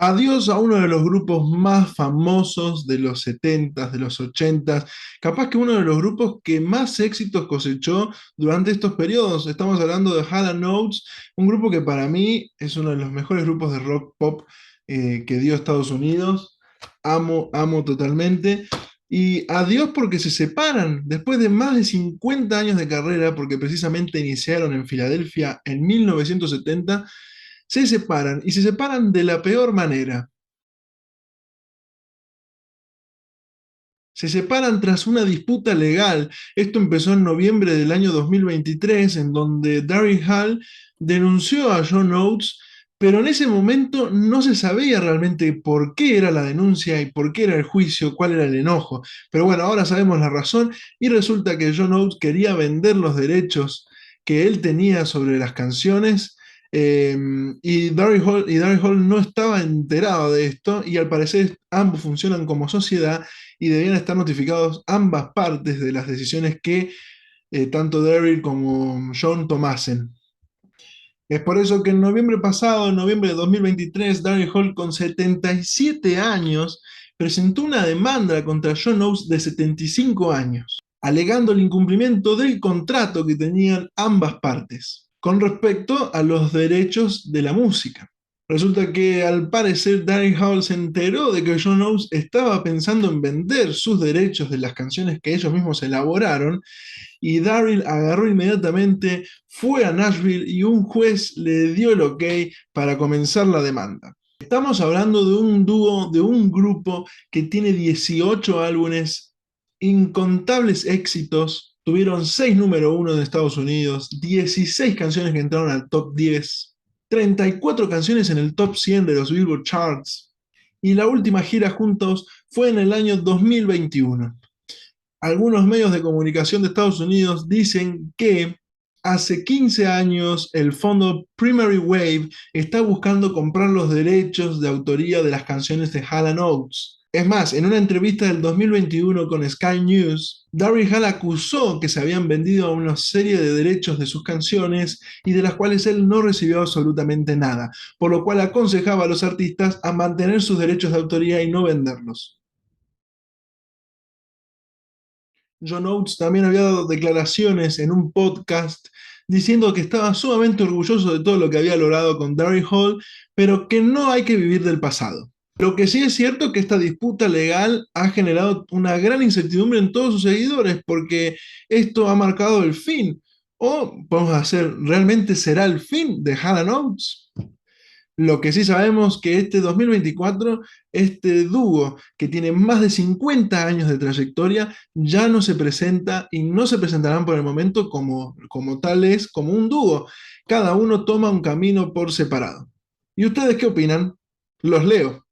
Adiós a uno de los grupos más famosos de los 70s, de los 80s, capaz que uno de los grupos que más éxitos cosechó durante estos periodos. Estamos hablando de Hall & Oates, un grupo que para mí es uno de los mejores grupos de rock pop que dio Estados Unidos. Amo, amo totalmente. Y adiós porque se separan después de más de 50 años de carrera, porque precisamente iniciaron en Filadelfia en 1970. Se separan y se separan de la peor manera. Se separan tras una disputa legal. Esto empezó en noviembre del año 2023, en donde Daryl Hall denunció a John Oates, pero en ese momento no se sabía realmente por qué era la denuncia y por qué era el juicio, cuál era el enojo. Pero bueno, ahora sabemos la razón y resulta que John Oates quería vender los derechos que él tenía sobre las canciones. eh, y Daryl Hall no estaba enterado de esto y al parecer ambos funcionan como sociedad y debían estar notificados ambas partes de las decisiones que tanto Daryl como John tomasen. Es por eso que en noviembre pasado, en noviembre de 2023, Daryl Hall, con 77 años, presentó una demanda contra John Oates de 75 años, alegando el incumplimiento del contrato que tenían ambas partes con respecto a los derechos de la música. Resulta que al parecer Daryl Hall se enteró de que John Oates estaba pensando en vender sus derechos de las canciones que ellos mismos elaboraron y Daryl agarró inmediatamente, fue a Nashville y un juez le dio el ok para comenzar la demanda. Estamos hablando de un dúo, de un grupo que tiene 18 álbumes, incontables éxitos, tuvieron 6 número 1 en Estados Unidos, 16 canciones que entraron al top 10, 34 canciones en el top 100 de los Billboard Charts, y la última gira juntos fue en el año 2021. Algunos medios de comunicación de Estados Unidos dicen que hace 15 años el fondo Primary Wave está buscando comprar los derechos de autoría de las canciones de Hall & Oates. Es más, en una entrevista del 2021 con Sky News, Daryl Hall acusó que se habían vendido una serie de derechos de sus canciones y de las cuales él no recibió absolutamente nada, por lo cual aconsejaba a los artistas a mantener sus derechos de autoría y no venderlos. John Oates también había dado declaraciones en un podcast diciendo que estaba sumamente orgulloso de todo lo que había logrado con Daryl Hall, pero que no hay que vivir del pasado. Lo que sí es cierto es que esta disputa legal ha generado una gran incertidumbre en todos sus seguidores, porque esto ha marcado el fin, o podemos hacer, ¿realmente será el fin de Hall & Oates? Lo que sí sabemos que este 2024, este dúo que tiene más de 50 años de trayectoria, ya no se presenta y no se presentarán por el momento como tales, como un dúo. Cada uno toma un camino por separado. ¿Y ustedes qué opinan? Los leo.